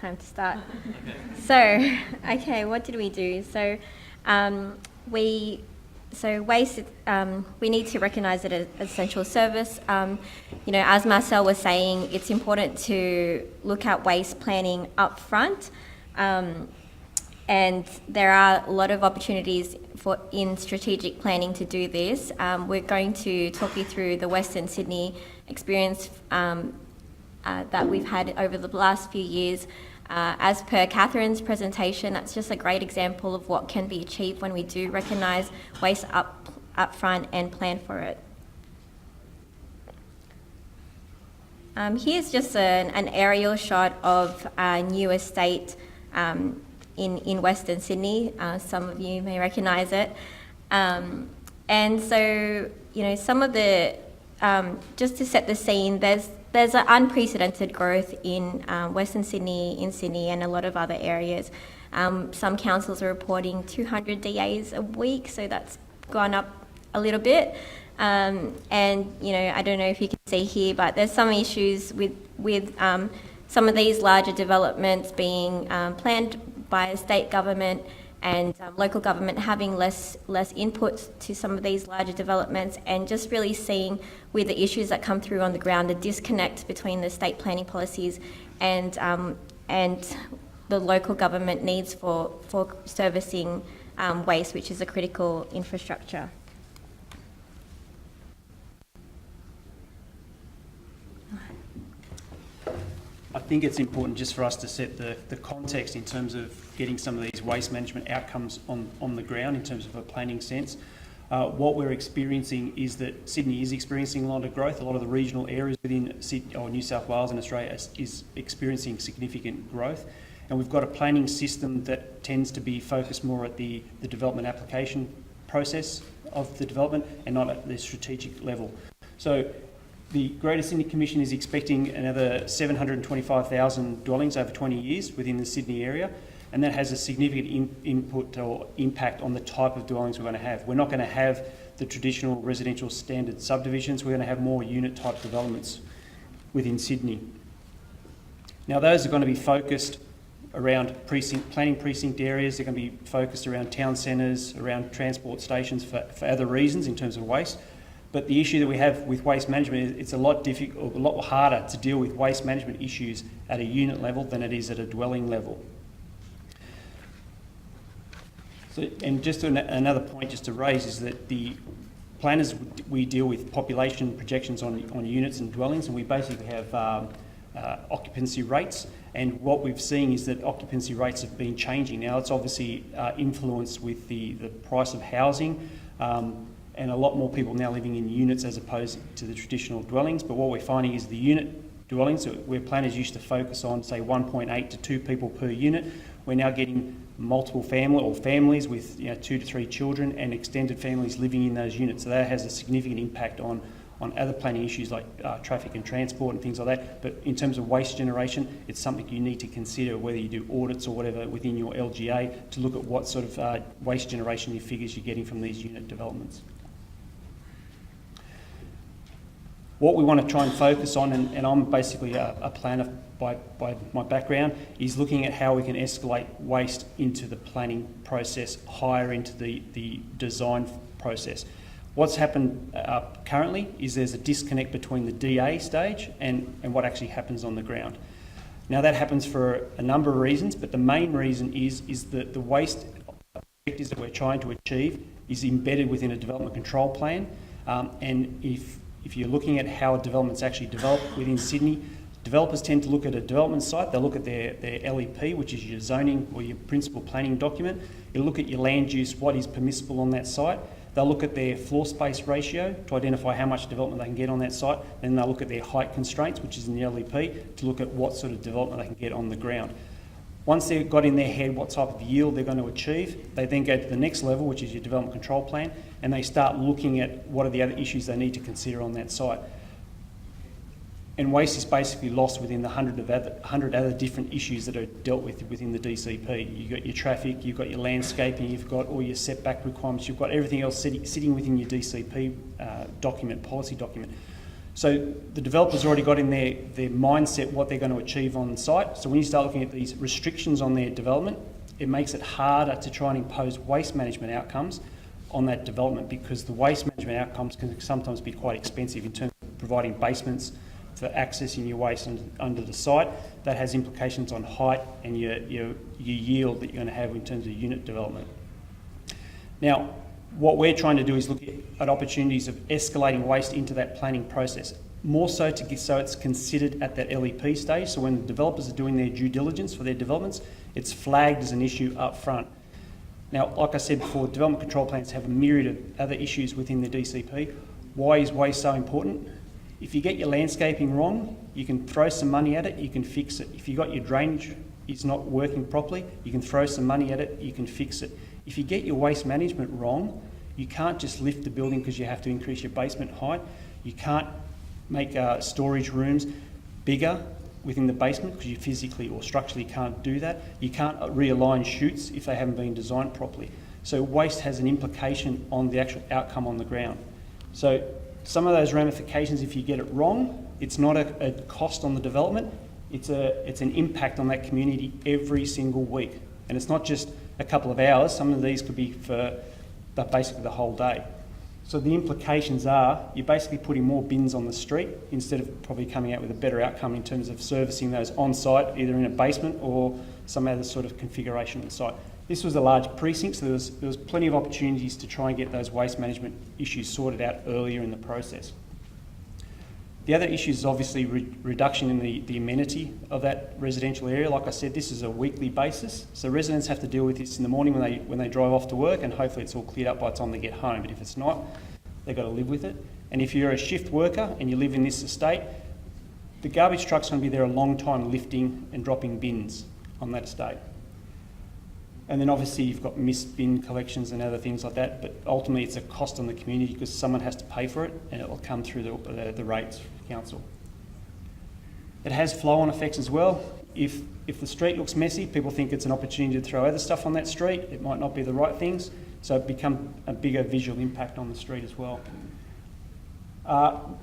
time to start. So, what did we do? So, waste, we need to recognise it as an essential service. As Marcel was saying, it's important to look at waste planning up front. And there are a lot of opportunities in strategic planning to do this. We're going to talk you through the Western Sydney experience that we've had over the last few years. As per Catherine's presentation, that's just a great example of what can be achieved when we do recognise waste up front and plan for it. Here's just an aerial shot of a new estate in Western Sydney. Some of you may recognise it. And so, some of the, just to set the scene, there's an unprecedented growth in Western Sydney, in Sydney and a lot of other areas. Some councils are reporting 200 DAs a week, so that's gone up a little bit. And, I don't know if you can see here, but there's some issues with some of these larger developments being planned by state government and local government having less input to some of these larger developments, and just really seeing with the issues that come through on the ground, the disconnect between the state planning policies and the local government needs for servicing waste, which is a critical infrastructure. I think it's important just for us to set the context in terms of getting some of these waste management outcomes on the ground in terms of a planning sense. What we're experiencing is that Sydney is experiencing a lot of growth. A lot of the regional areas within Sydney, or New South Wales and Australia is experiencing significant growth. And we've got a planning system that tends to be focused more at the development application process of the development and not at the strategic level. So the Greater Sydney Commission is expecting another 725,000 dwellings over 20 years within the Sydney area, and that has a significant input or impact on the type of dwellings we're going to have. We're not going to have the traditional residential standard subdivisions. We're going to have more unit type developments within Sydney. Now those are going to be focused around planning precinct areas. They're going to be focused around town centres, around transport stations for other reasons in terms of waste. But the issue that we have with waste management is it's a lot harder to deal with waste management issues at a unit level than it is at a dwelling level. So, and just another point just to raise is that the planners, we deal with population projections on units and dwellings, and we basically have occupancy rates. And what we've seen is that occupancy rates have been changing. Now it's obviously influenced with the price of housing, and a lot more people now living in units as opposed to the traditional dwellings. But what we're finding is the unit dwellings, where planners used to focus on, say, 1.8 to 2 people per unit, we're now getting multiple families with 2 to 3 children and extended families living in those units. So that has a significant impact on other planning issues like traffic and transport and things like that. But in terms of waste generation, it's something you need to consider, whether you do audits or whatever within your LGA, to look at what sort of waste generation figures you're getting from these unit developments. What we want to try and focus on, and I'm basically a planner by my background, is looking at how we can escalate waste into the planning process, higher into the design process. What's happened currently is there's a disconnect between the DA stage and what actually happens on the ground. Now that happens for a number of reasons, but the main reason is that the waste objectives that we're trying to achieve is embedded within a development control plan, and if you're looking at how developments actually develop within Sydney, developers tend to look at a development site. They'll look at their LEP, which is your zoning or your principal planning document. You'll look at your land use, what is permissible on that site. They'll look at their floor space ratio to identify how much development they can get on that site. Then they'll look at their height constraints, which is in the LEP, to look at what sort of development they can get on the ground. Once they've got in their head what type of yield they're going to achieve, they then go to the next level, which is your development control plan, and they start looking at what are the other issues they need to consider on that site. And waste is basically lost within the 100 other different issues that are dealt with within the DCP. You've got your traffic, you've got your landscaping, you've got all your setback requirements, you've got everything else sitting within your DCP document, policy document. So the developer's already got in their mindset what they're going to achieve on site. So when you start looking at these restrictions on their development, it makes it harder to try and impose waste management outcomes on that development, because the waste management outcomes can sometimes be quite expensive in terms of providing basements for accessing your waste under the site. That has implications on height and your yield that you're going to have in terms of unit development. Now, what we're trying to do is look at opportunities of escalating waste into that planning process, more so so it's considered at that LEP stage. So when the developers are doing their due diligence for their developments, it's flagged as an issue up front. Now, like I said before, development control plans have a myriad of other issues within the DCP. Why is waste so important? If you get your landscaping wrong, you can throw some money at it, you can fix it. If you got your drainage is not working properly, you can throw some money at it, you can fix it. If you get your waste management wrong, you can't just lift the building because you have to increase your basement height. You can't make storage rooms bigger within the basement because you physically or structurally can't do that. You can't realign chutes if they haven't been designed properly. So waste has an implication on the actual outcome on the ground. So some of those ramifications, if you get it wrong, it's not a cost on the development, it's an impact on that community every single week. And it's not just a couple of hours, some of these could be for basically the whole day. So the implications are you're basically putting more bins on the street instead of probably coming out with a better outcome in terms of servicing those on site, either in a basement or some other sort of configuration on the site. This was a large precinct, so there was plenty of opportunities to try and get those waste management issues sorted out earlier in the process. The other issue is obviously reduction in the amenity of that residential area. Like I said, this is a weekly basis, so residents have to deal with this in the morning when they drive off to work, and hopefully it's all cleared up by the time they get home. But if it's not, they've got to live with it. And if you're a shift worker and you live in this estate, the garbage truck's going to be there a long time lifting and dropping bins on that estate. And then obviously you've got missed bin collections and other things like that, but ultimately it's a cost on the community because someone has to pay for it, and it will come through the rates for council. It has flow-on effects as well. If the street looks messy, people think it's an opportunity to throw other stuff on that street. It might not be the right things, so it becomes a bigger visual impact on the street as well.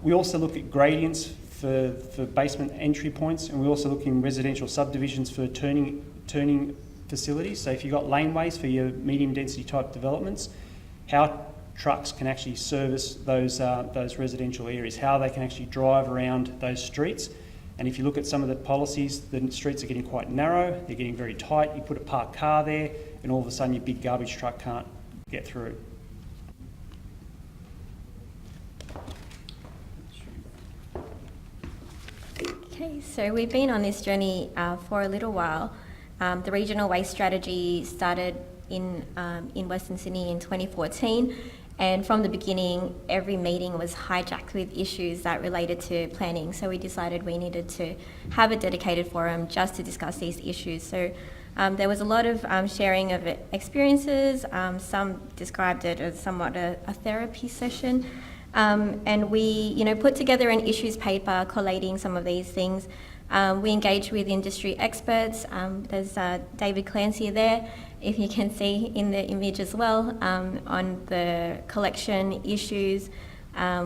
We also look at gradients for basement entry points, and we also look in residential subdivisions for turning facilities. So if you've got laneways for your medium density type developments, how trucks can actually service those residential areas, how they can actually drive around those streets. And if you look at some of the policies, the streets are getting quite narrow, they're getting very tight. You put a parked car there and all of a sudden your big garbage truck can't get through. Okay, so we've been on this journey for a little while. The regional waste strategy started in Western Sydney in 2014, and from the beginning, every meeting was hijacked with issues that related to planning. So we decided we needed to have a dedicated forum just to discuss these issues. So there was a lot of sharing of experiences. Some described it as somewhat a therapy session. And we, put together an issues paper collating some of these things. We engaged with industry experts. There's David Clancy there, if you can see in the image as well, on the collection issues.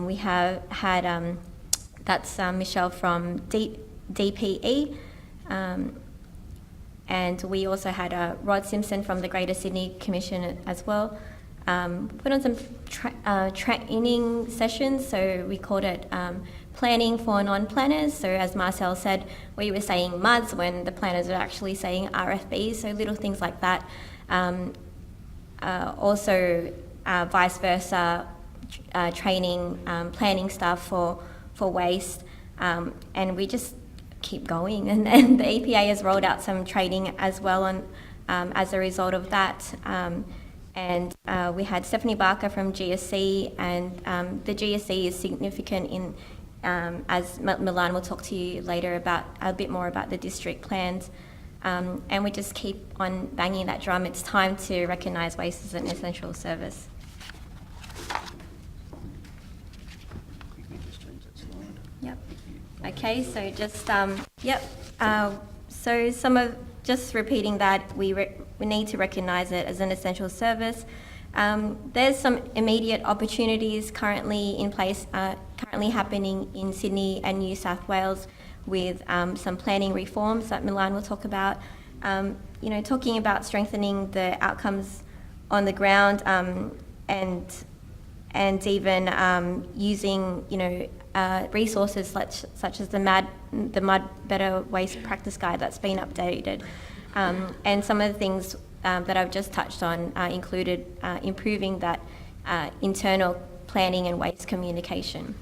We have had, that's Michelle from DPE, and we also had Rod Simpson from the Greater Sydney Commission as well. Put on some training sessions, so we called it planning for non-planners. So as Marcel said, we were saying MUDs when the planners are actually saying RFBs, so little things like that. Also vice versa, training planning stuff for waste, and we just keep going. And the EPA has rolled out some training as well on as a result of that. And we had Stephanie Barker from GSC, and the GSC is significant in, as Milan will talk to you later about a bit more about the district plans. And we just keep on banging that drum. It's time to recognise waste as an essential service. Yep. Okay, so just, so some of, just repeating that, we need to recognise it as an essential service. There's some immediate opportunities currently in place currently happening in Sydney and New South Wales with some planning reforms that Milan will talk about. Talking about strengthening the outcomes on the ground and even using resources such as the Mud Better Waste Practice Guide that's been updated. And some of the things that I've just touched on included improving that internal planning and waste communication.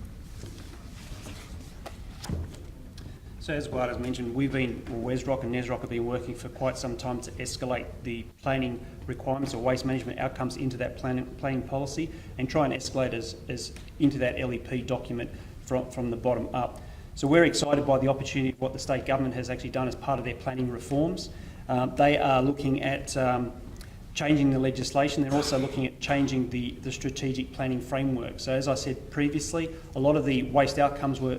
So as Guada has mentioned, WSROC and NESROC have been working for quite some time to escalate the planning requirements or waste management outcomes into that planning policy and try and escalate as into that LEP document from the bottom up. So we're excited by the opportunity of what the state government has actually done as part of their planning reforms. They are looking at changing the legislation. They're also looking at changing the strategic planning framework. So as I said previously, a lot of the waste outcomes were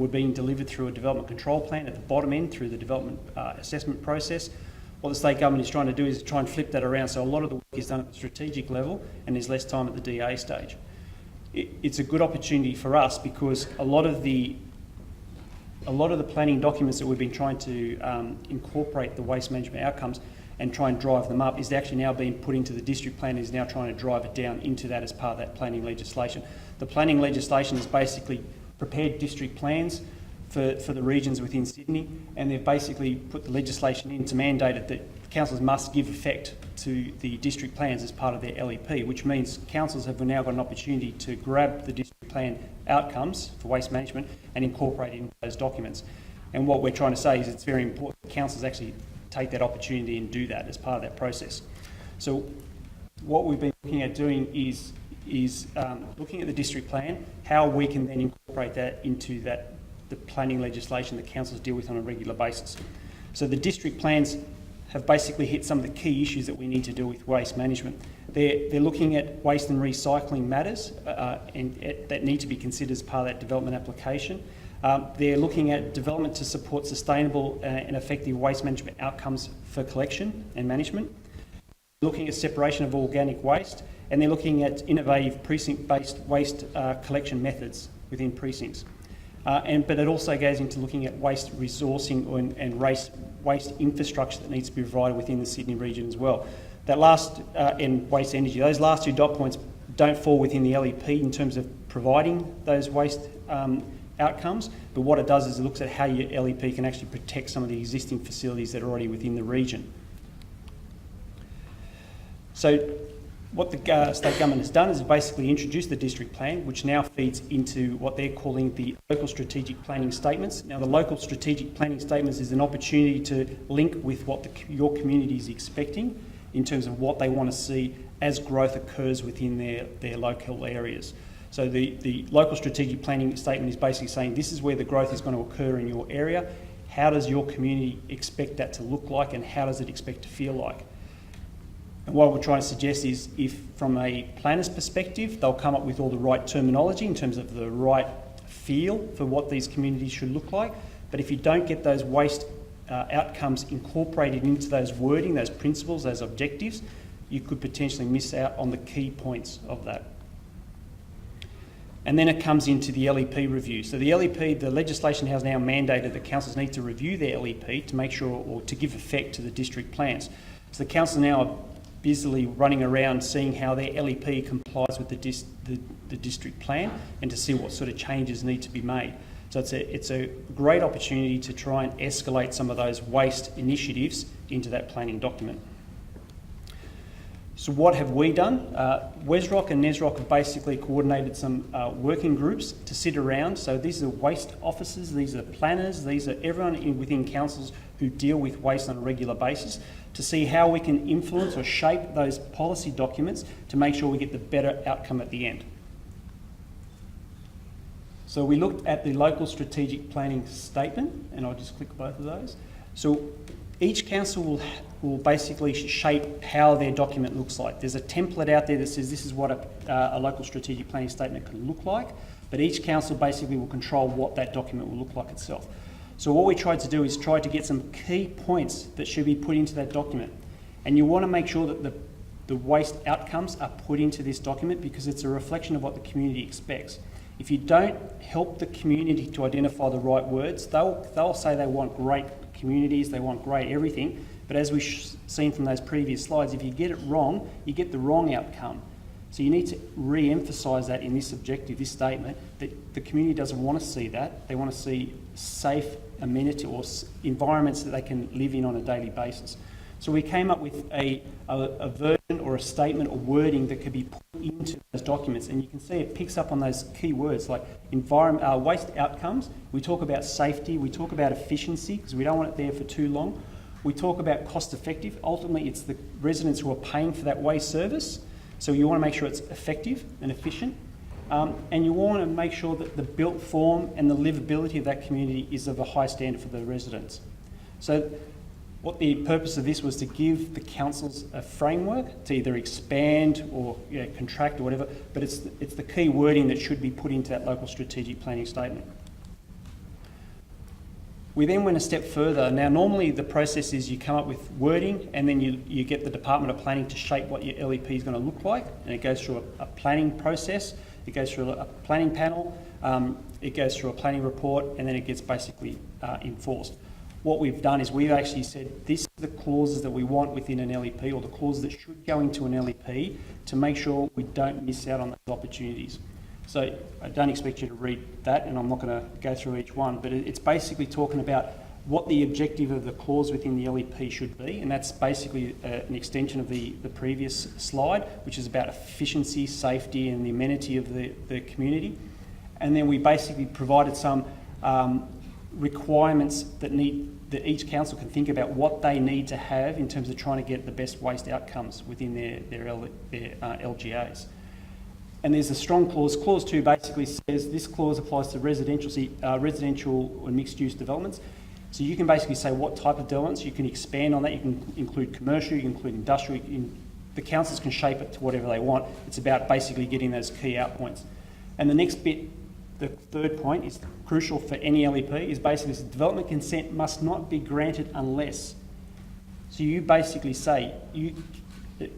being delivered through a development control plan at the bottom end through the development assessment process. What the state government is trying to do is try and flip that around, so a lot of the work is done at the strategic level and there's less time at the DA stage. It's a good opportunity for us because a lot of the planning documents that we've been trying to incorporate the waste management outcomes and try and drive them up is actually now being put into the district plan and is now trying to drive it down into that as part of that planning legislation. The planning legislation has basically prepared district plans for the regions within Sydney, and they've basically put the legislation in to mandate it that councils must give effect to the district plans as part of their LEP, which means councils have now got an opportunity to grab the district plan outcomes for waste management and incorporate it into those documents. And what we're trying to say is it's very important that councils actually take that opportunity and do that as part of that process. So what we've been looking at doing is looking at the district plan, how we can then incorporate that into the planning legislation that councils deal with on a regular basis. So the district plans have basically hit some of the key issues that we need to do with waste management. They're looking at waste and recycling matters that need to be considered as part of that development application. They're looking at development to support sustainable and effective waste management outcomes for collection and management. Looking at separation of organic waste, and they're looking at innovative precinct-based waste collection methods within precincts. But it also goes into looking at waste resourcing and waste infrastructure that needs to be provided within the Sydney region as well. That last, and waste energy, those last two dot points don't fall within the LEP in terms of providing those waste outcomes, but what it does is it looks at how your LEP can actually protect some of the existing facilities that are already within the region. So what the state government has done is basically introduced the district plan, which now feeds into what they're calling the local strategic planning statements. Now, the local strategic planning statements is an opportunity to link with what your community is expecting in terms of what they want to see as growth occurs within their local areas. So the local strategic planning statement is basically saying this is where the growth is going to occur in your area. How does your community expect that to look like, and how does it expect to feel like? And what we're trying to suggest is, if from a planner's perspective, they'll come up with all the right terminology in terms of the right feel for what these communities should look like. But if you don't get those waste outcomes incorporated into those wording, those principles, those objectives, you could potentially miss out on the key points of that. And then it comes into the LEP review. So the LEP, the legislation has now mandated that councils need to review their LEP to make sure, or to give effect to the district plans. So the council now are busily running around seeing how their LEP complies with the district plan and to see what sort of changes need to be made. So it's a great opportunity to try and escalate some of those waste initiatives into that planning document. So what have we done? WSROC and NESROC have basically coordinated some working groups to sit around. So these are waste officers, these are planners, these are everyone within councils who deal with waste on a regular basis, to see how we can influence or shape those policy documents to make sure we get the better outcome at the end. So we looked at the local strategic planning statement, and I'll just click both of those. So each council will basically shape how their document looks like. There's a template out there that says this is what a local strategic planning statement can look like, but each council basically will control what that document will look like itself. So what we tried to do is try to get some key points that should be put into that document. And you want to make sure that the waste outcomes are put into this document because it's a reflection of what the community expects. If you don't help the community to identify the right words, they'll say they want great communities, they want great everything, but as we've seen from those previous slides, if you get it wrong, you get the wrong outcome. So you need to re-emphasise that in this objective, this statement, that the community doesn't want to see that. They want to see safe amenity or environments that they can live in on a daily basis. So we came up with a version or a statement or wording that could be put into those documents, and you can see it picks up on those key words like waste outcomes. We talk about safety, we talk about efficiency because we don't want it there for too long. We talk about cost effective. Ultimately, it's the residents who are paying for that waste service. So you want to make sure it's effective and efficient. And you want to make sure that the built form and the livability of that community is of a high standard for the residents. So what the purpose of this was to give the councils a framework to either expand or contract or whatever, but it's the key wording that should be put into that local strategic planning statement. We then went a step further. Now, normally the process is you come up with wording and then you get the Department of Planning to shape what your LEP is going to look like, and it goes through a planning process, it goes through a planning panel, it goes through a planning report, and then it gets basically enforced. What we've done is we've actually said this are the clauses that we want within an LEP, or the clauses that should go into an LEP to make sure we don't miss out on those opportunities. So I don't expect you to read that, and I'm not going to go through each one, but it's basically talking about what the objective of the clause within the LEP should be, and that's basically an extension of the previous slide, which is about efficiency, safety, and the amenity of the community. And then we basically provided some requirements that each council can think about what they need to have in terms of trying to get the best waste outcomes within their LGAs. And there's a strong clause. Clause 2 basically says this clause applies to residential and mixed-use developments. So you can basically say what type of developments. You can expand on that. You can include commercial, you can include industrial. The councils can shape it to whatever they want. It's about basically getting those key out points. And the next bit, the third point, is crucial for any LEP, is basically this: development consent must not be granted unless. So you basically say,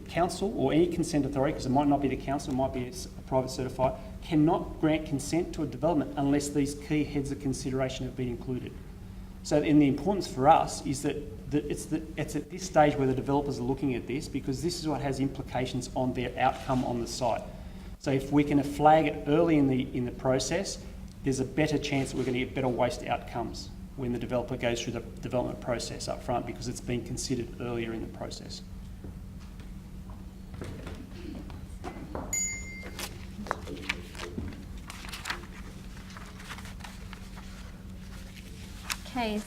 council or any consent authority, because it might not be the council, it might be a private certifier, cannot grant consent to a development unless these key heads of consideration have been included. So, and the importance for us is that it's at this stage where the developers are looking at this, because this is what has implications on their outcome on the site. So if we can flag it early in the process, there's a better chance that we're going to get better waste outcomes when the developer goes through the development process up front, because it's been considered earlier in the process. Okay,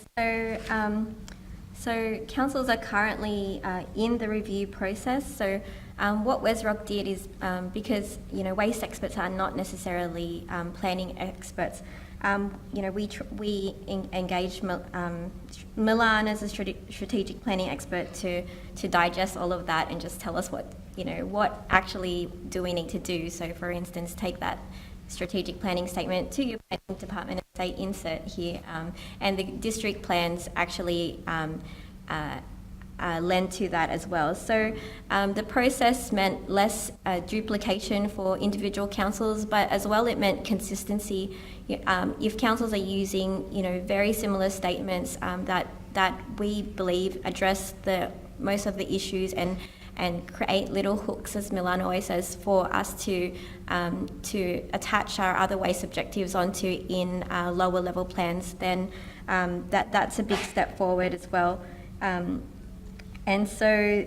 so councils are currently in the review process. So what WSROC did is, because waste experts are not necessarily planning experts, we engaged Milan as a strategic planning expert to digest all of that and just tell us what actually do we need to do. So, for instance, take that strategic planning statement to your planning department and say insert here, and the district plans actually lend to that as well. So the process meant less duplication for individual councils, but as well it meant consistency. If councils are using very similar statements that we believe address most of the issues and create little hooks, as Milan always says, for us to attach our other waste objectives onto in lower level plans, then that's a big step forward as well. And so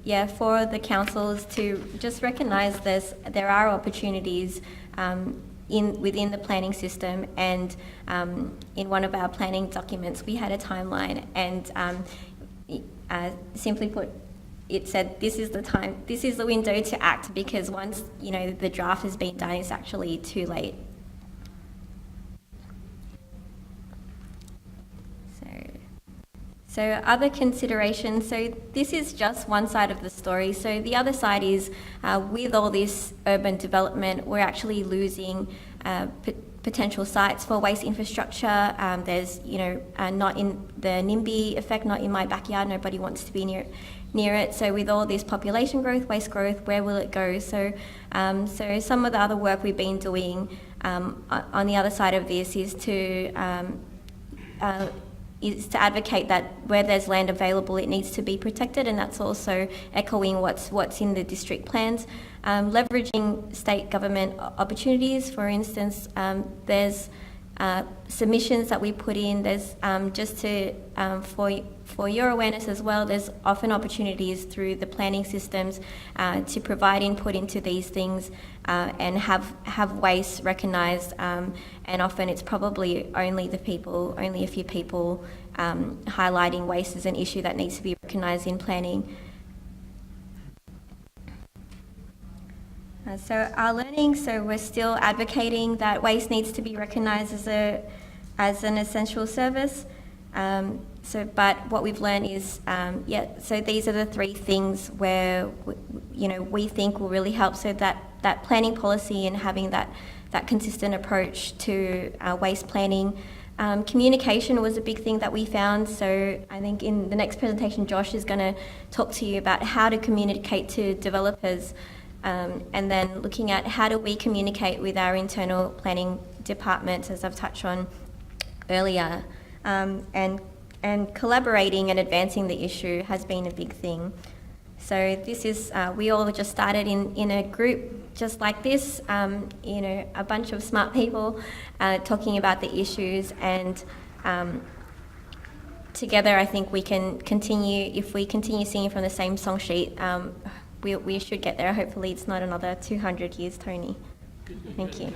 yeah, for the councils to just recognise there are opportunities within the planning system, and in one of our planning documents we had a timeline, and simply put, it said this is the window to act, because once the draft has been done, it's actually too late. So other considerations, so this is just one side of the story. So the other side is, with all this urban development, we're actually losing potential sites for waste infrastructure. There's, not in the NIMBY effect, not in my backyard, nobody wants to be near it. So with all this population growth, waste growth, where will it go? So some of the other work we've been doing on the other side of this is to advocate that where there's land available, it needs to be protected, and that's also echoing what's in the district plans. Leveraging state government opportunities, for instance, there's submissions that we put in. There's just to for your awareness as well, there's often opportunities through the planning systems to provide input into these things and have waste recognised, and often it's probably only a few people highlighting waste as an issue that needs to be recognised in planning. So our learning, so we're still advocating that waste needs to be recognised as an essential service. But what we've learned is, so these are the three things where we think will really help. So that planning policy and having that consistent approach to waste planning. Communication was a big thing that we found. So I think in the next presentation, Josh is going to talk to you about how to communicate to developers. And then looking at how do we communicate with our internal planning departments, as I've touched on earlier, and collaborating and advancing the issue has been a big thing. So this is, we all just started in a group just like this, a bunch of smart people talking about the issues, and together I think we can continue, if we continue singing from the same song sheet, we should get there. Hopefully it's not another 200 years, Tony. Thank you.